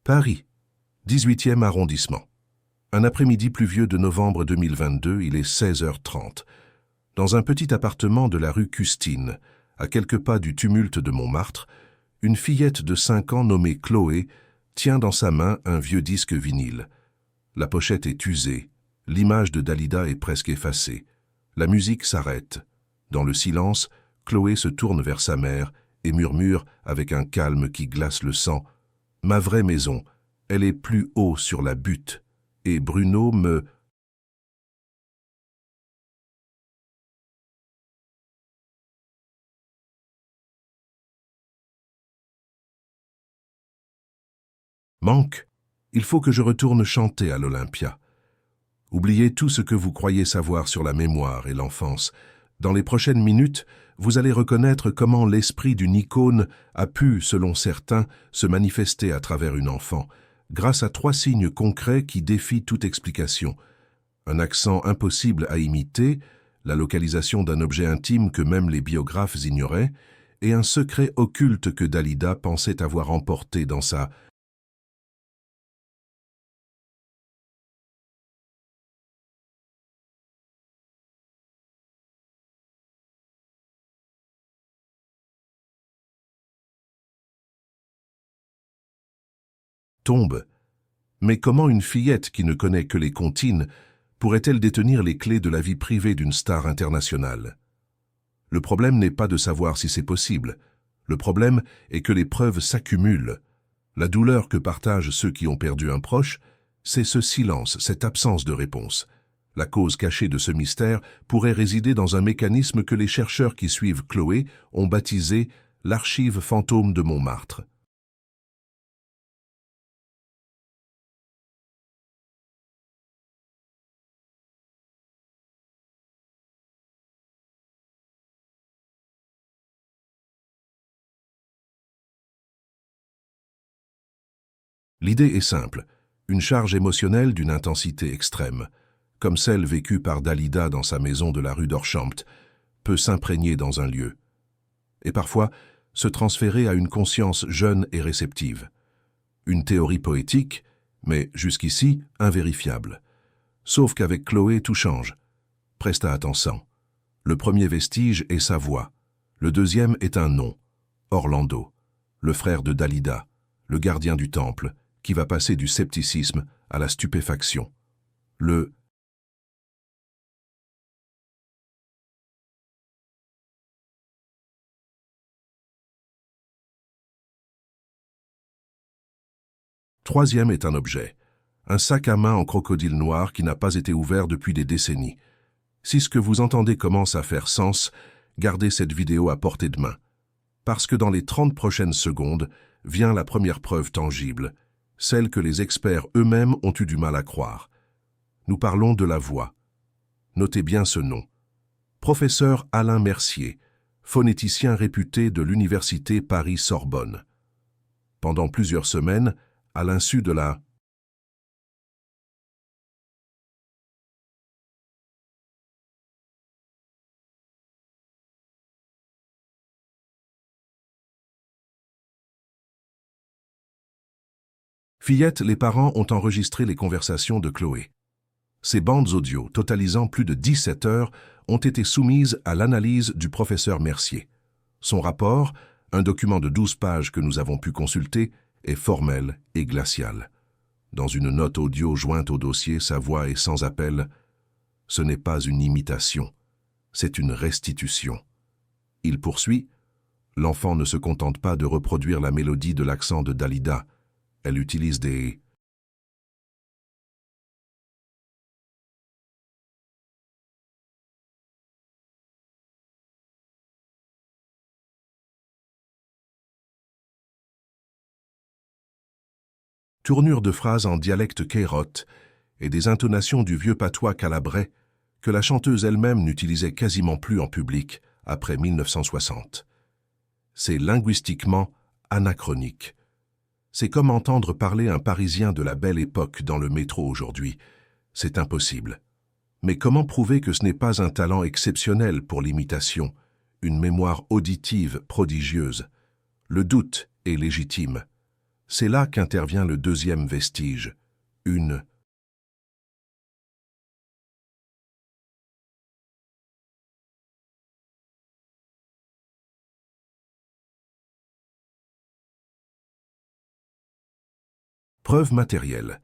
Paris, 18e arrondissement. Un après-midi pluvieux de novembre 2022, il est 16h30. Dans un petit appartement de la rue Custine, à quelques pas du tumulte de Montmartre, une fillette de 5 ans nommée Chloé tient dans sa main un vieux disque vinyle. La pochette est usée, l'image de Dalida est presque effacée. La musique s'arrête. Dans le silence, Chloé se tourne vers sa mère et murmure avec un calme qui glace le sang. « Ma vraie maison, elle est plus haut sur la butte, et Bruno me... » Manque, il faut que je retourne chanter à l'Olympia. Oubliez tout ce que vous croyez savoir sur la mémoire et l'enfance. Dans les prochaines minutes, vous allez reconnaître comment l'esprit d'une icône a pu, selon certains, se manifester à travers une enfant, grâce à 3 signes concrets qui défient toute explication. Un accent impossible à imiter, la localisation d'un objet intime que même les biographes ignoraient, et un secret occulte que Dalida pensait avoir emporté dans sa... tombe. Mais comment une fillette qui ne connaît que les comptines pourrait-elle détenir les clés de la vie privée d'une star internationale? Le problème n'est pas de savoir si c'est possible. Le problème est que les preuves s'accumulent. La douleur que partagent ceux qui ont perdu un proche, c'est ce silence, cette absence de réponse. La cause cachée de ce mystère pourrait résider dans un mécanisme que les chercheurs qui suivent Chloé ont baptisé l'archive fantôme de Montmartre. L'idée est simple, une charge émotionnelle d'une intensité extrême, comme celle vécue par Dalida dans sa maison de la rue d'Orchampt, peut s'imprégner dans un lieu, et parfois se transférer à une conscience jeune et réceptive. Une théorie poétique, mais jusqu'ici invérifiable. Sauf qu'avec Chloé, tout change. Presta attention. Le premier vestige est sa voix. Le deuxième est un nom, Orlando, le frère de Dalida, le gardien du temple, qui va passer du scepticisme à la stupéfaction. Le troisième est un objet, un sac à main en crocodile noir qui n'a pas été ouvert depuis des décennies. Si ce que vous entendez commence à faire sens, gardez cette vidéo à portée de main. Parce que dans les 30 prochaines secondes vient la première preuve tangible, celle que les experts eux-mêmes ont eu du mal à croire. Nous parlons de la voix. Notez bien ce nom. Professeur Alain Mercier, phonéticien réputé de l'Université Paris-Sorbonne. Pendant plusieurs semaines, à l'insu de la fillette, les parents ont enregistré les conversations de Chloé. Ces bandes audio, totalisant plus de 17 heures, ont été soumises à l'analyse du professeur Mercier. Son rapport, un document de 12 pages que nous avons pu consulter, est formel et glacial. Dans une note audio jointe au dossier, sa voix est sans appel. Ce n'est pas une imitation, c'est une restitution. Il poursuit. L'enfant ne se contente pas de reproduire la mélodie de l'accent de Dalida. Elle utilise des... tournures de phrases en dialecte kairote et des intonations du vieux patois calabrais que la chanteuse elle-même n'utilisait quasiment plus en public après 1960. C'est linguistiquement anachronique. C'est comme entendre parler un Parisien de la belle époque dans le métro aujourd'hui. C'est impossible. Mais comment prouver que ce n'est pas un talent exceptionnel pour l'imitation, une mémoire auditive prodigieuse? Le doute est légitime. C'est là qu'intervient le deuxième vestige, une preuve matérielle.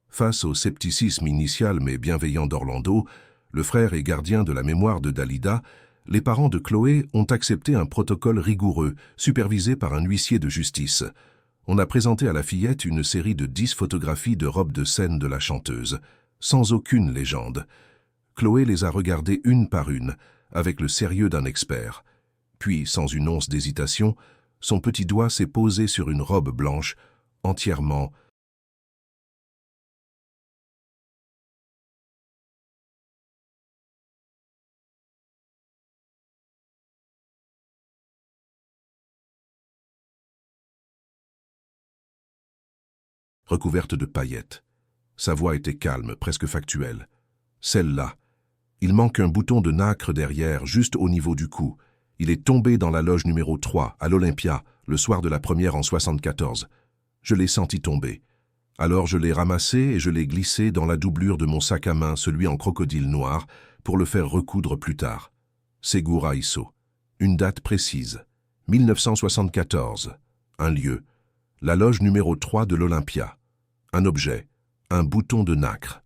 Face au scepticisme initial mais bienveillant d'Orlando, le frère et gardien de la mémoire de Dalida, les parents de Chloé ont accepté un protocole rigoureux, supervisé par un huissier de justice. On a présenté à la fillette une série de 10 photographies de robes de scène de la chanteuse, sans aucune légende. Chloé les a regardées une par une, avec le sérieux d'un expert. Puis, sans une once d'hésitation, son petit doigt s'est posé sur une robe blanche, entièrement recouverte de paillettes. Sa voix était calme, presque factuelle. Celle-là. Il manque un bouton de nacre derrière, juste au niveau du cou. Il est tombé dans la loge numéro 3, à l'Olympia, le soir de la première en 74. Je l'ai senti tomber. Alors je l'ai ramassé et je l'ai glissé dans la doublure de mon sac à main, celui en crocodile noir, pour le faire recoudre plus tard. Segura Isso. Une date précise. 1974. Un lieu. La loge numéro 3 de l'Olympia. Un objet. Un bouton de nacre.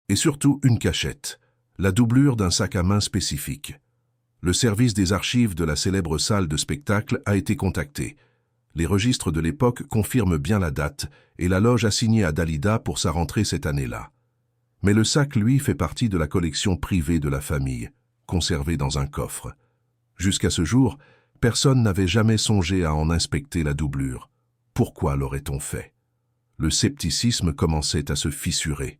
Et surtout une cachette, la doublure d'un sac à main spécifique. Le service des archives de la célèbre salle de spectacle a été contacté. Les registres de l'époque confirment bien la date et la loge assignée à Dalida pour sa rentrée cette année-là. Mais le sac, lui, fait partie de la collection privée de la famille, conservée dans un coffre. Jusqu'à ce jour, personne n'avait jamais songé à en inspecter la doublure. Pourquoi l'aurait-on fait? Le scepticisme commençait à se fissurer.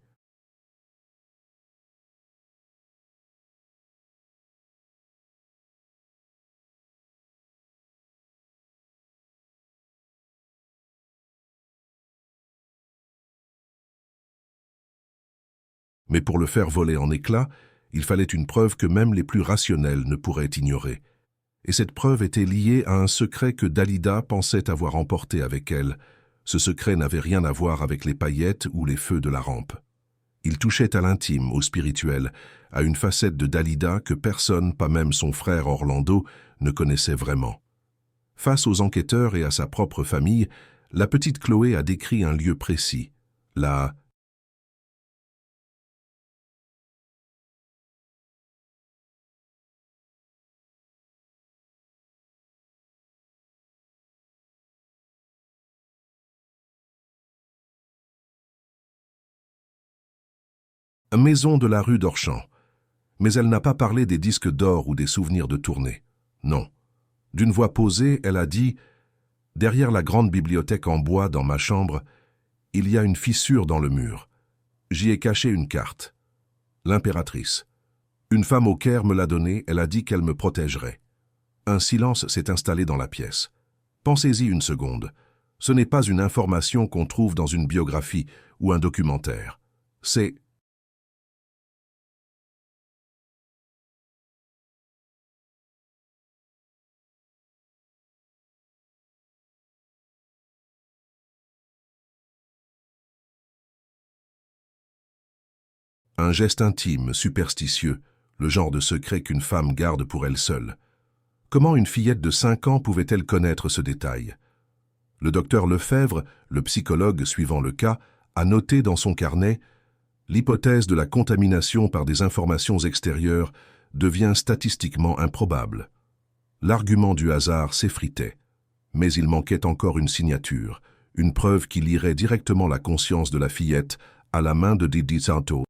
Mais pour le faire voler en éclats, il fallait une preuve que même les plus rationnels ne pourraient ignorer. Et cette preuve était liée à un secret que Dalida pensait avoir emporté avec elle. Ce secret n'avait rien à voir avec les paillettes ou les feux de la rampe. Il touchait à l'intime, au spirituel, à une facette de Dalida que personne, pas même son frère Orlando, ne connaissait vraiment. Face aux enquêteurs et à sa propre famille, la petite Chloé a décrit un lieu précis, la maison de la rue d'Orchamps. Mais elle n'a pas parlé des disques d'or ou des souvenirs de tournée. Non. D'une voix posée, elle a dit « Derrière la grande bibliothèque en bois dans ma chambre, il y a une fissure dans le mur. J'y ai caché une carte. L'impératrice. Une femme au Caire me l'a donnée, elle a dit qu'elle me protégerait. » Un silence s'est installé dans la pièce. Pensez-y une seconde. Ce n'est pas une information qu'on trouve dans une biographie ou un documentaire. C'est un geste intime, superstitieux, le genre de secret qu'une femme garde pour elle seule. Comment une fillette de 5 ans pouvait-elle connaître ce détail? Le docteur Lefebvre, le psychologue suivant le cas, a noté dans son carnet « L'hypothèse de la contamination par des informations extérieures devient statistiquement improbable. » L'argument du hasard s'effritait, mais il manquait encore une signature, une preuve qui lierait directement la conscience de la fillette à la main de Didi Santo.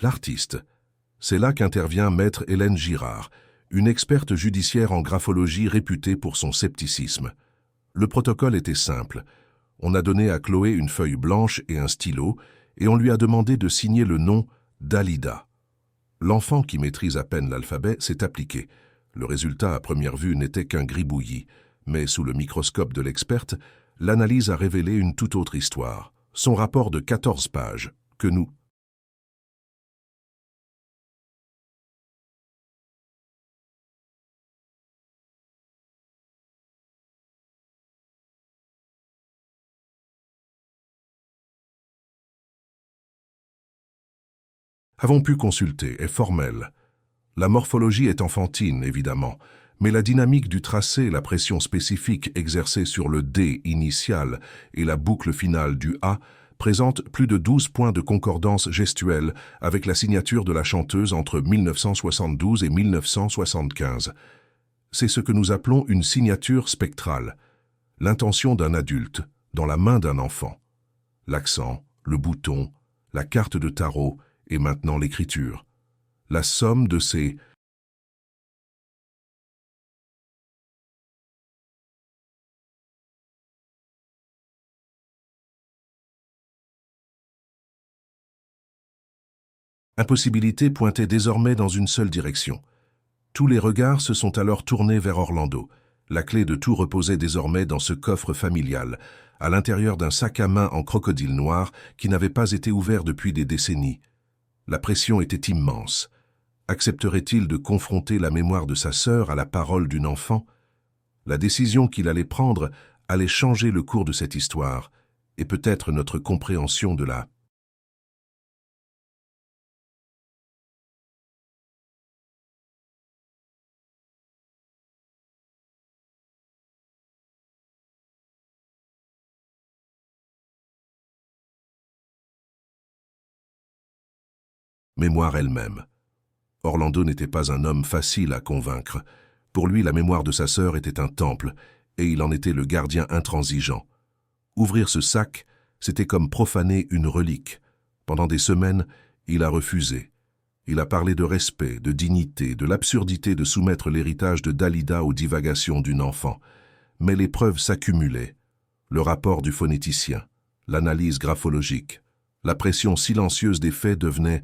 L'artiste. C'est là qu'intervient maître Hélène Girard, une experte judiciaire en graphologie réputée pour son scepticisme. Le protocole était simple. On a donné à Chloé une feuille blanche et un stylo, et on lui a demandé de signer le nom Dalida. L'enfant, qui maîtrise à peine l'alphabet, s'est appliqué. Le résultat, à première vue, n'était qu'un gribouillis, mais sous le microscope de l'experte, l'analyse a révélé une toute autre histoire. Son rapport de 14 pages, que nous avons pu consulter est formelle. La morphologie est enfantine, évidemment, mais la dynamique du tracé, la pression spécifique exercée sur le D initial et la boucle finale du A présentent plus de 12 points de concordance gestuelle avec la signature de la chanteuse entre 1972 et 1975. C'est ce que nous appelons une signature spectrale, l'intention d'un adulte dans la main d'un enfant. L'accent, le bouton, la carte de tarot et maintenant l'écriture. La somme de ces impossibilités pointait désormais dans une seule direction. Tous les regards se sont alors tournés vers Orlando. La clé de tout reposait désormais dans ce coffre familial, à l'intérieur d'un sac à main en crocodile noir qui n'avait pas été ouvert depuis des décennies. La pression était immense. Accepterait-il de confronter la mémoire de sa sœur à la parole d'une enfant? La décision qu'il allait prendre allait changer le cours de cette histoire, et peut-être notre compréhension de la mémoire elle-même. Orlando n'était pas un homme facile à convaincre. Pour lui, la mémoire de sa sœur était un temple, et il en était le gardien intransigeant. Ouvrir ce sac, c'était comme profaner une relique. Pendant des semaines, il a refusé. Il a parlé de respect, de dignité, de l'absurdité de soumettre l'héritage de Dalida aux divagations d'une enfant. Mais les preuves s'accumulaient. Le rapport du phonéticien, l'analyse graphologique, la pression silencieuse des faits devenaient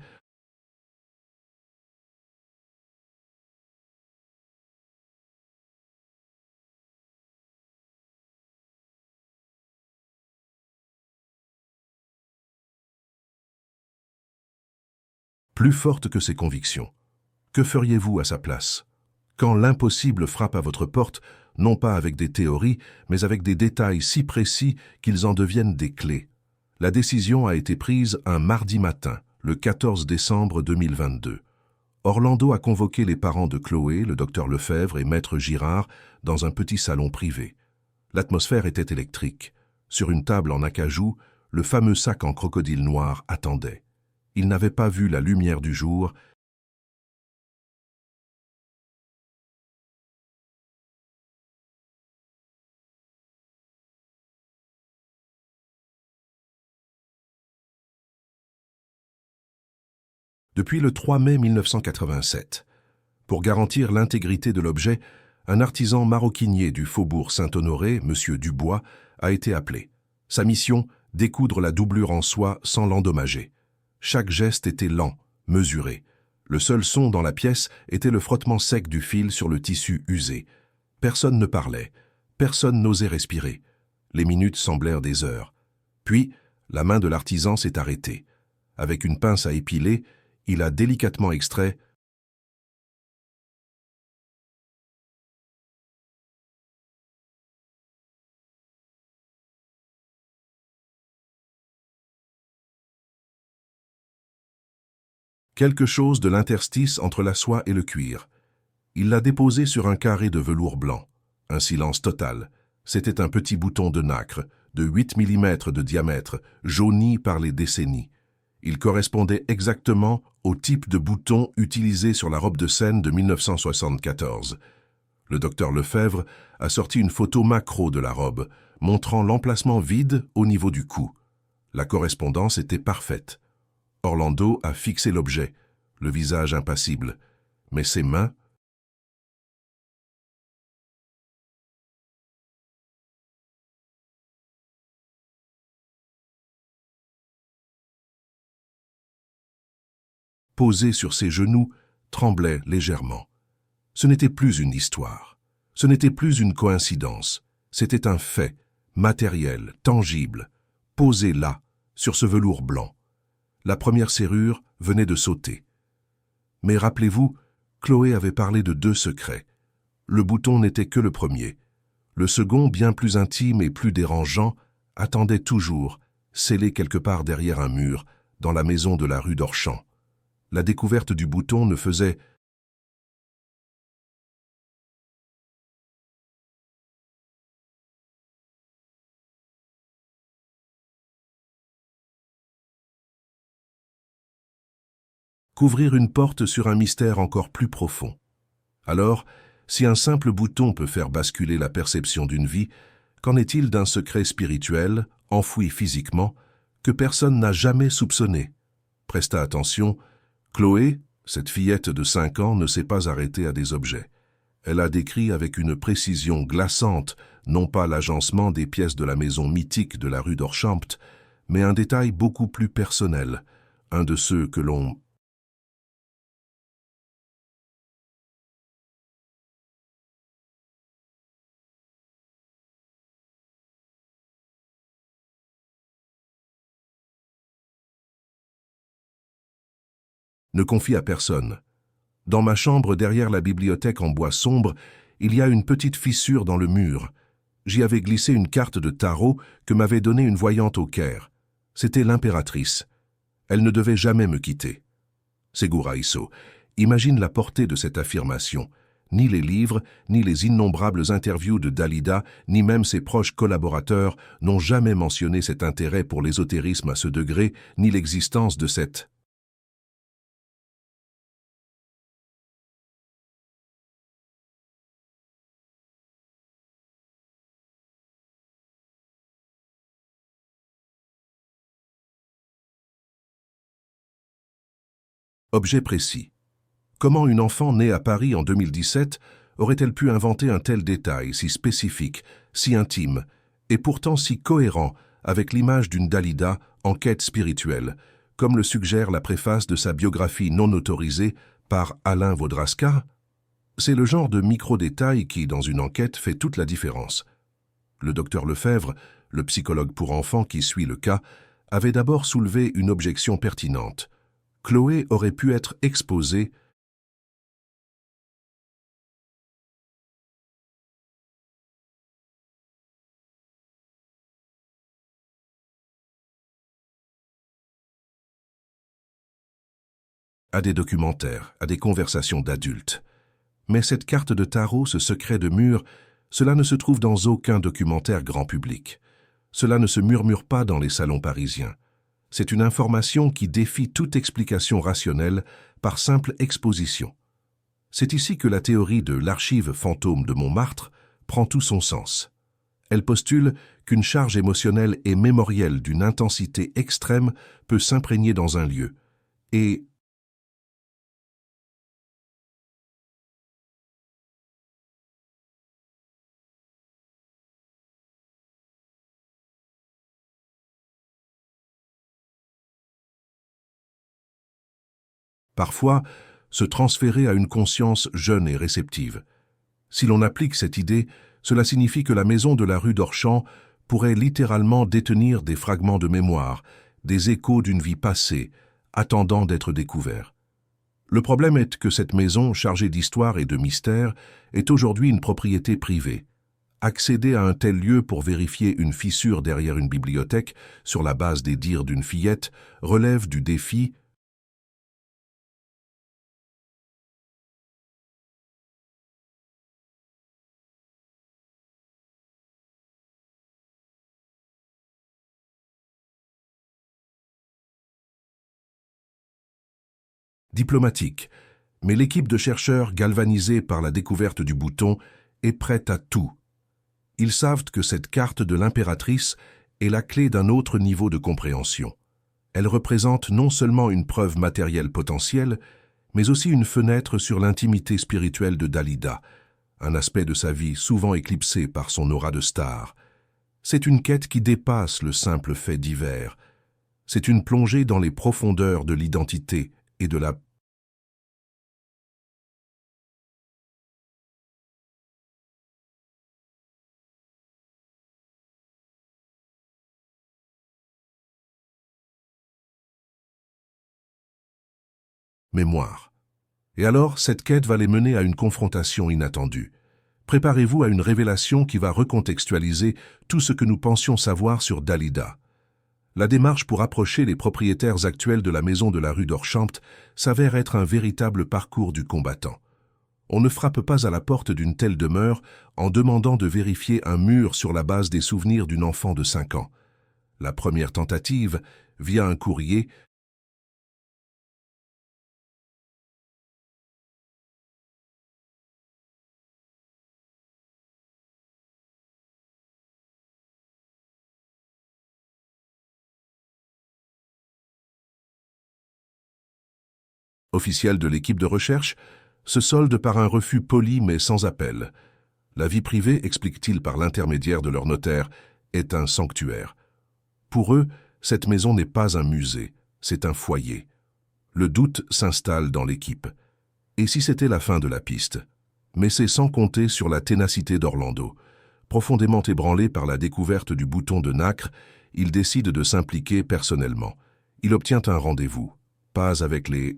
plus fortes que ses convictions. Que feriez-vous à sa place? Quand l'impossible frappe à votre porte, non pas avec des théories, mais avec des détails si précis qu'ils en deviennent des clés. La décision a été prise un mardi matin, le 14 décembre 2022. Orlando a convoqué les parents de Chloé, le docteur Lefebvre et maître Girard dans un petit salon privé. L'atmosphère était électrique. Sur une table en acajou, le fameux sac en crocodile noir attendait. Il n'avait pas vu la lumière du jour. Depuis le 3 mai 1987. Pour garantir l'intégrité de l'objet, un artisan maroquinier du faubourg Saint-Honoré, M. Dubois, a été appelé. Sa mission, découdre la doublure en soie sans l'endommager. Chaque geste était lent, mesuré. Le seul son dans la pièce était le frottement sec du fil sur le tissu usé. Personne ne parlait, personne n'osait respirer. Les minutes semblèrent des heures. Puis, la main de l'artisan s'est arrêtée. Avec une pince à épiler, il a délicatement extrait quelque chose de l'interstice entre la soie et le cuir. Il l'a déposé sur un carré de velours blanc. Un silence total. C'était un petit bouton de nacre, de 8 mm de diamètre, jauni par les décennies. Il correspondait exactement au type de bouton utilisé sur la robe de scène de 1974. Le docteur Lefebvre a sorti une photo macro de la robe, montrant l'emplacement vide au niveau du cou. La correspondance était parfaite. Orlando a fixé l'objet, le visage impassible, mais ses mains, posé sur ses genoux, tremblait légèrement. Ce n'était plus une histoire. Ce n'était plus une coïncidence. C'était un fait, matériel, tangible, posé là, sur ce velours blanc. La première serrure venait de sauter. Mais rappelez-vous, Chloé avait parlé de 2 secrets. Le bouton n'était que le premier. Le second, bien plus intime et plus dérangeant, attendait toujours, scellé quelque part derrière un mur, dans la maison de la rue d'Orchamps. La découverte du bouton ne faisait qu'ouvrir une porte sur un mystère encore plus profond. Alors, si un simple bouton peut faire basculer la perception d'une vie, qu'en est-il d'un secret spirituel, enfoui physiquement, que personne n'a jamais soupçonné? Presta attention, Chloé, cette fillette de 5 ans, ne s'est pas arrêtée à des objets. Elle a décrit avec une précision glaçante, non pas l'agencement des pièces de la maison mythique de la rue d'Orchampt, mais un détail beaucoup plus personnel, un de ceux que l'on ne confie à personne. Dans ma chambre, derrière la bibliothèque en bois sombre, il y a une petite fissure dans le mur. J'y avais glissé une carte de tarot que m'avait donnée une voyante au Caire. C'était l'impératrice. Elle ne devait jamais me quitter. Segura Isso, imagine la portée de cette affirmation. Ni les livres, ni les innombrables interviews de Dalida, ni même ses proches collaborateurs n'ont jamais mentionné cet intérêt pour l'ésotérisme à ce degré, ni l'existence de cette objet précis. Comment une enfant née à Paris en 2017 aurait-elle pu inventer un tel détail si spécifique, si intime, et pourtant si cohérent avec l'image d'une Dalida en quête spirituelle, comme le suggère la préface de sa biographie non autorisée par Alain Vaudrasca? C'est le genre de micro-détail qui, dans une enquête, fait toute la différence. Le docteur Lefebvre, le psychologue pour enfants qui suit le cas, avait d'abord soulevé une objection pertinente. Chloé aurait pu être exposée à des documentaires, à des conversations d'adultes. Mais cette carte de tarot, ce secret de mur, cela ne se trouve dans aucun documentaire grand public. Cela ne se murmure pas dans les salons parisiens. C'est une information qui défie toute explication rationnelle par simple exposition. C'est ici que la théorie de l'archive fantôme de Montmartre prend tout son sens. Elle postule qu'une charge émotionnelle et mémorielle d'une intensité extrême peut s'imprégner dans un lieu, et parfois se transférer à une conscience jeune et réceptive. Si l'on applique cette idée, cela signifie que la maison de la rue d'Orchamps pourrait littéralement détenir des fragments de mémoire, des échos d'une vie passée, attendant d'être découverts. Le problème est que cette maison, chargée d'histoire et de mystère, est aujourd'hui une propriété privée. Accéder à un tel lieu pour vérifier une fissure derrière une bibliothèque, sur la base des dires d'une fillette, relève du défi diplomatique, mais l'équipe de chercheurs galvanisée par la découverte du bouton est prête à tout. Ils savent que cette carte de l'impératrice est la clé d'un autre niveau de compréhension. Elle représente non seulement une preuve matérielle potentielle, mais aussi une fenêtre sur l'intimité spirituelle de Dalida, un aspect de sa vie souvent éclipsé par son aura de star. C'est une quête qui dépasse le simple fait divers. C'est une plongée dans les profondeurs de l'identité et de la mémoire. Et alors, cette quête va les mener à une confrontation inattendue. Préparez-vous à une révélation qui va recontextualiser tout ce que nous pensions savoir sur Dalida. La démarche pour approcher les propriétaires actuels de la maison de la rue d'Orchampt s'avère être un véritable parcours du combattant. On ne frappe pas à la porte d'une telle demeure en demandant de vérifier un mur sur la base des souvenirs d'une enfant de 5 ans. La première tentative, via un courrier, officiel de l'équipe de recherche, se solde par un refus poli mais sans appel. La vie privée, explique-t-il par l'intermédiaire de leur notaire, est un sanctuaire. Pour eux, cette maison n'est pas un musée, c'est un foyer. Le doute s'installe dans l'équipe. Et si c'était la fin de la piste? Mais c'est sans compter sur la ténacité d'Orlando. Profondément ébranlé par la découverte du bouton de nacre, il décide de s'impliquer personnellement. Il obtient un rendez-vous, pas avec les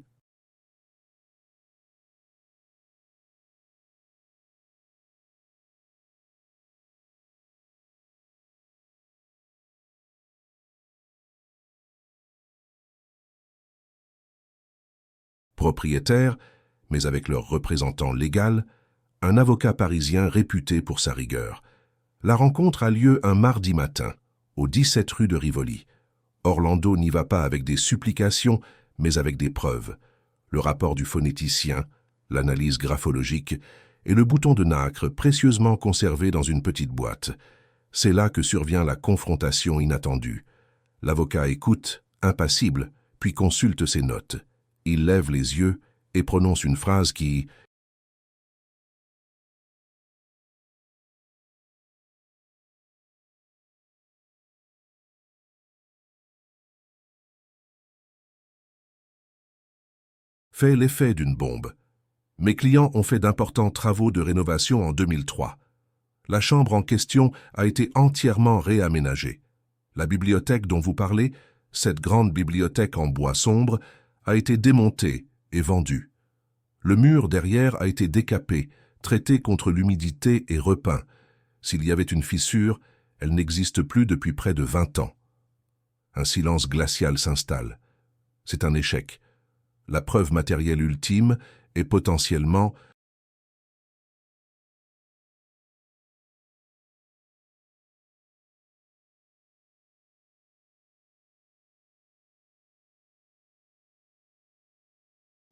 propriétaires, mais avec leur représentant légal, un avocat parisien réputé pour sa rigueur. La rencontre a lieu un mardi matin, au 17 rue de Rivoli. Orlando n'y va pas avec des supplications, mais avec des preuves. Le rapport du phonéticien, l'analyse graphologique et le bouton de nacre précieusement conservé dans une petite boîte. C'est là que survient la confrontation inattendue. L'avocat écoute, impassible, puis consulte ses notes. Il lève les yeux et prononce une phrase qui fait l'effet d'une bombe. Mes clients ont fait d'importants travaux de rénovation en 2003. La chambre en question a été entièrement réaménagée. La bibliothèque dont vous parlez, cette grande bibliothèque en bois sombre, a été démontée et vendue. Le mur derrière a été décapé, traité contre l'humidité et repeint. S'il y avait une fissure, elle n'existe plus depuis près de 20 ans. Un silence glacial s'installe. C'est un échec. La preuve matérielle ultime est potentiellement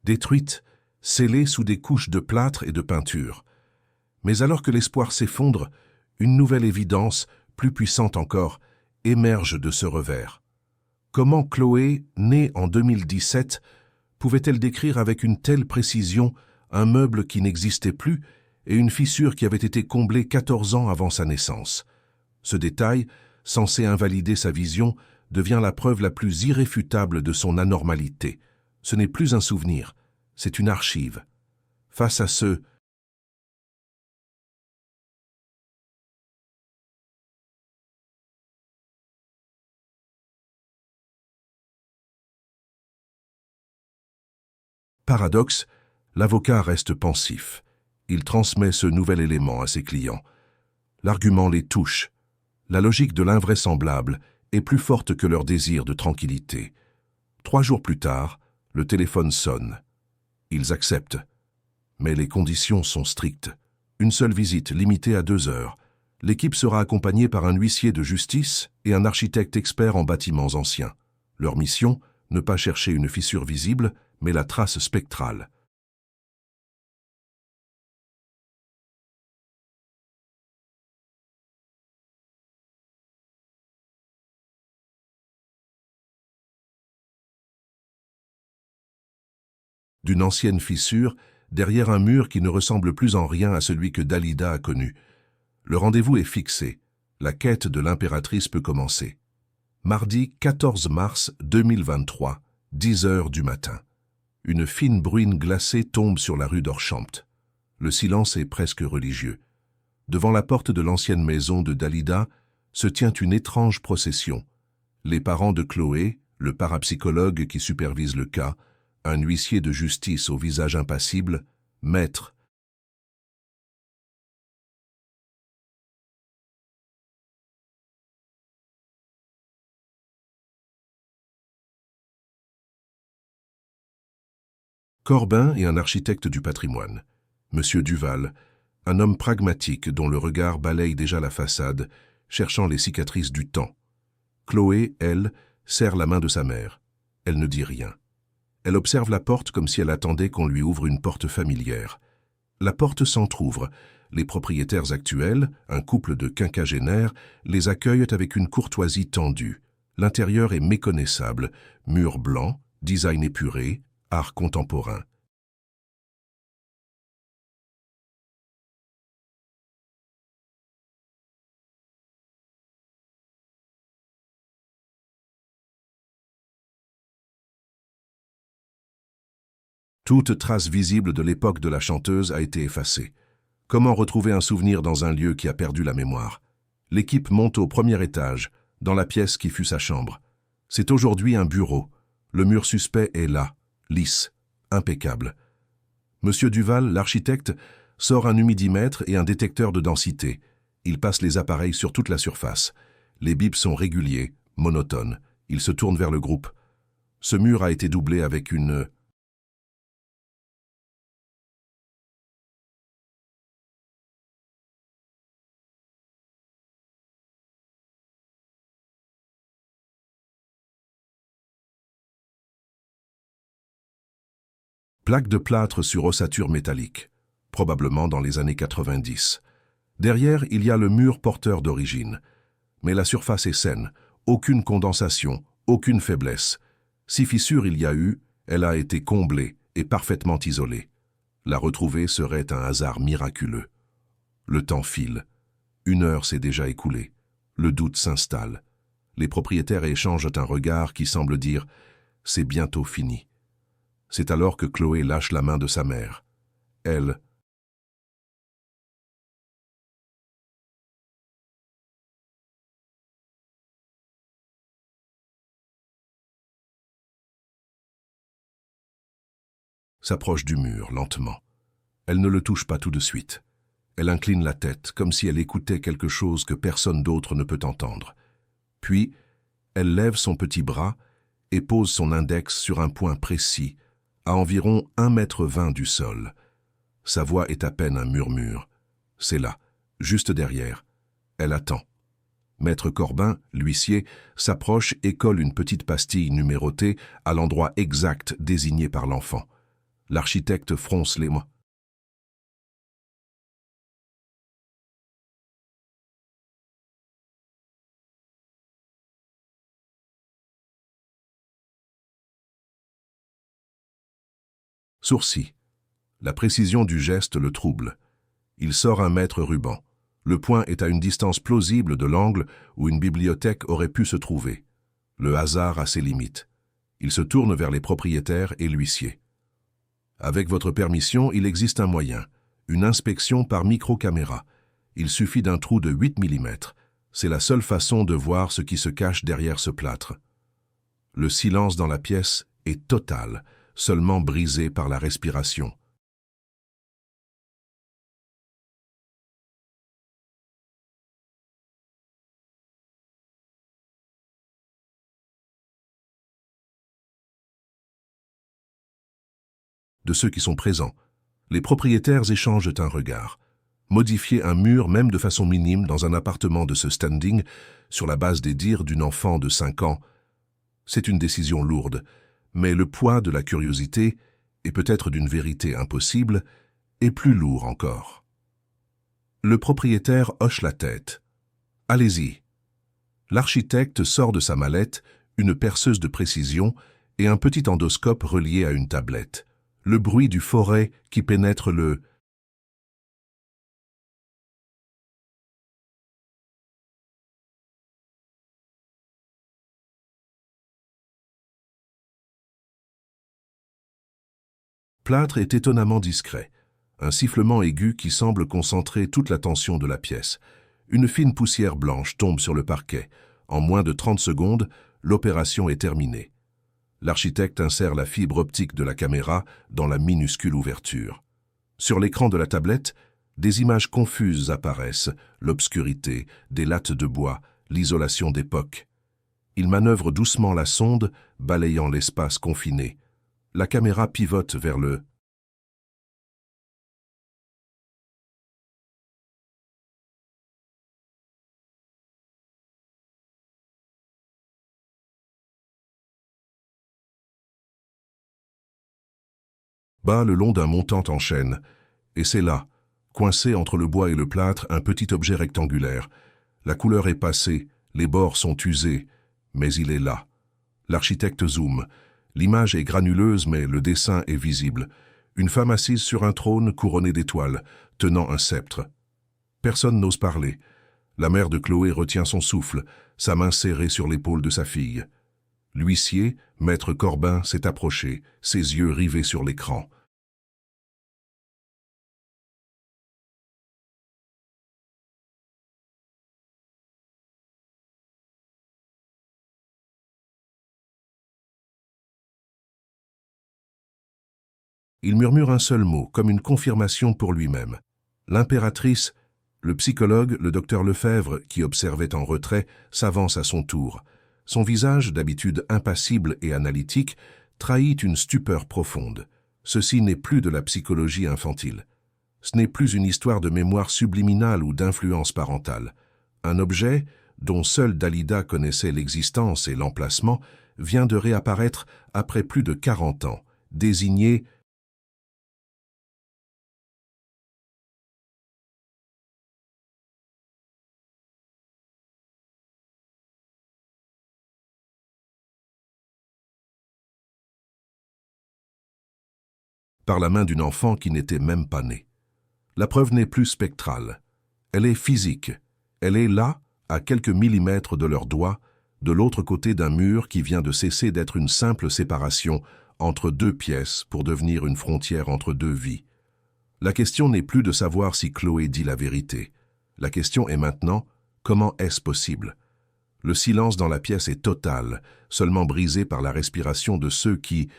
détruite, scellée sous des couches de plâtre et de peinture. Mais alors que l'espoir s'effondre, une nouvelle évidence, plus puissante encore, émerge de ce revers. Comment Chloé, née en 2017, pouvait-elle décrire avec une telle précision un meuble qui n'existait plus et une fissure qui avait été comblée 14 ans avant sa naissance? Ce détail, censé invalider sa vision, devient la preuve la plus irréfutable de son anormalité. Ce n'est plus un souvenir, c'est une archive. Face à ce paradoxe, l'avocat reste pensif. Il transmet ce nouvel élément à ses clients. L'argument les touche. La logique de l'invraisemblable est plus forte que leur désir de tranquillité. 3 jours plus tard, le téléphone sonne. Ils acceptent. Mais les conditions sont strictes. Une seule visite limitée à 2 heures. L'équipe sera accompagnée par un huissier de justice et un architecte expert en bâtiments anciens. Leur mission, ne pas chercher une fissure visible, mais la trace spectrale. D'une ancienne fissure, derrière un mur qui ne ressemble plus en rien à celui que Dalida a connu. Le rendez-vous est fixé. La quête de l'impératrice peut commencer. Mardi 14 mars 2023, 10 heures du matin. Une fine bruine glacée tombe sur la rue d'Orchampt. Le silence est presque religieux. Devant la porte de l'ancienne maison de Dalida se tient une étrange procession. Les parents de Chloé, le parapsychologue qui supervise le cas, Un huissier de justice au visage impassible, « Maître ». Corbin est un architecte du patrimoine. Monsieur Duval, un homme pragmatique dont le regard balaye déjà la façade, cherchant les cicatrices du temps. Chloé, elle, serre la main de sa mère. Elle ne dit rien. Elle observe la porte comme si elle attendait qu'on lui ouvre une porte familière. La porte s'entr'ouvre. Les propriétaires actuels, un couple de quinquagénaires, les accueillent avec une courtoisie tendue. L'intérieur est méconnaissable, murs blancs, design épuré, art contemporain. Toute trace visible de l'époque de la chanteuse a été effacée. Comment retrouver un souvenir dans un lieu qui a perdu la mémoire? L'équipe monte au premier étage, dans la pièce qui fut sa chambre. C'est aujourd'hui un bureau. Le mur suspect est là, lisse, impeccable. Monsieur Duval, l'architecte, sort un humidimètre et un détecteur de densité. Il passe les appareils sur toute la surface. Les bips sont réguliers, monotones. Il se tourne vers le groupe. Ce mur a été doublé avec une... Plaque de plâtre sur ossature métallique, probablement dans les années 90. Derrière, il y a le mur porteur d'origine. Mais la surface est saine, aucune condensation, aucune faiblesse. Si fissure il y a eu, elle a été comblée et parfaitement isolée. La retrouver serait un hasard miraculeux. Le temps file. 1 heure s'est déjà écoulée. Le doute s'installe. Les propriétaires échangent un regard qui semble dire « c'est bientôt fini ». C'est alors que Chloé lâche la main de sa mère. Elle s'approche du mur, lentement. Elle ne le touche pas tout de suite. Elle incline la tête, comme si elle écoutait quelque chose que personne d'autre ne peut entendre. Puis, elle lève son petit bras et pose son index sur un point précis, à environ 1,20 m du sol. Sa voix est à peine un murmure. C'est là, juste derrière. Elle attend. Maître Corbin, l'huissier, s'approche et colle une petite pastille numérotée à l'endroit exact désigné par l'enfant. L'architecte fronce les mains. Sourcils. La précision du geste le trouble. Il sort un mètre ruban. Le point est à une distance plausible de l'angle où une bibliothèque aurait pu se trouver. Le hasard a ses limites. Il se tourne vers les propriétaires et l'huissier. Avec votre permission, il existe un moyen. Une inspection par microcaméra. Il suffit d'un trou de 8 mm. C'est la seule façon de voir ce qui se cache derrière ce plâtre. Le silence dans la pièce est total, seulement brisé par la respiration. De ceux qui sont présents, les propriétaires échangent un regard. Modifier un mur, même de façon minime, dans un appartement de ce standing, sur la base des dires d'une enfant de 5 ans, c'est une décision lourde, mais le poids de la curiosité, et peut-être d'une vérité impossible, est plus lourd encore. Le propriétaire hoche la tête. « Allez-y ». L'architecte sort de sa mallette une perceuse de précision et un petit endoscope relié à une tablette. Le bruit du forêt qui pénètre le... Plâtre est étonnamment discret. Un sifflement aigu qui semble concentrer toute l'attention de la pièce. Une fine poussière blanche tombe sur le parquet. En moins de 30 secondes, l'opération est terminée. L'architecte insère la fibre optique de la caméra dans la minuscule ouverture. Sur l'écran de la tablette, des images confuses apparaissent, l'obscurité, des lattes de bois, l'isolation d'époque. Il manœuvre doucement la sonde, balayant l'espace confiné. La caméra pivote vers le bas le long d'un montant en chaîne, et c'est là, coincé entre le bois et le plâtre, un petit objet rectangulaire. La couleur est passée, les bords sont usés, mais il est là. L'architecte zoome. L'image est granuleuse, mais le dessin est visible. Une femme assise sur un trône couronné d'étoiles, tenant un sceptre. Personne n'ose parler. La mère de Chloé retient son souffle, sa main serrée sur l'épaule de sa fille. L'huissier, maître Corbin, s'est approché, ses yeux rivés sur l'écran. Il murmure un seul mot, comme une confirmation pour lui-même. L'impératrice, le psychologue, le docteur Lefebvre, qui observait en retrait, s'avance à son tour. Son visage, d'habitude impassible et analytique, trahit une stupeur profonde. Ceci n'est plus de la psychologie infantile. Ce n'est plus une histoire de mémoire subliminale ou d'influence parentale. Un objet, dont seule Dalida connaissait l'existence et l'emplacement, vient de réapparaître après plus de 40 ans, désigné par la main d'une enfant qui n'était même pas née. La preuve n'est plus spectrale. Elle est physique. Elle est là, à quelques millimètres de leurs doigts, de l'autre côté d'un mur qui vient de cesser d'être une simple séparation entre deux pièces pour devenir une frontière entre deux vies. La question n'est plus de savoir si Chloé dit la vérité. La question est maintenant, comment est-ce possible? Le silence dans la pièce est total, seulement brisé par la respiration de ceux qui,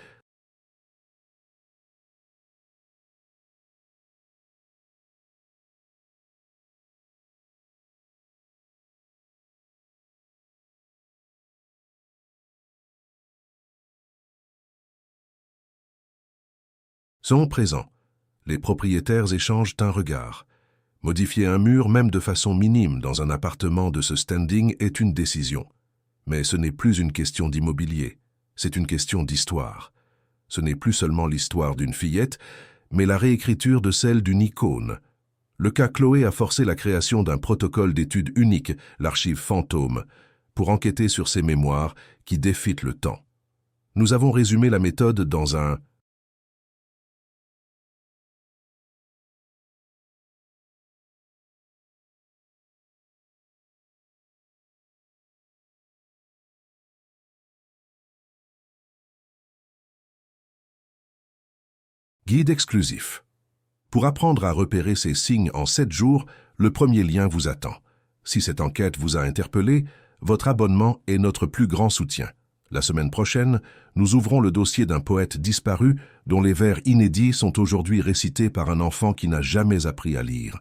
sont présents. Les propriétaires échangent un regard. Modifier un mur, même de façon minime, dans un appartement de ce standing est une décision. Mais ce n'est plus une question d'immobilier, c'est une question d'histoire. Ce n'est plus seulement l'histoire d'une fillette, mais la réécriture de celle d'une icône. Le cas Chloé a forcé la création d'un protocole d'étude unique, l'archive fantôme, pour enquêter sur ses mémoires qui défitent le temps. Nous avons résumé la méthode dans un guide exclusif. Pour apprendre à repérer ces signes en 7 jours, le premier lien vous attend. Si cette enquête vous a interpellé, votre abonnement est notre plus grand soutien. La semaine prochaine, nous ouvrons le dossier d'un poète disparu dont les vers inédits sont aujourd'hui récités par un enfant qui n'a jamais appris à lire.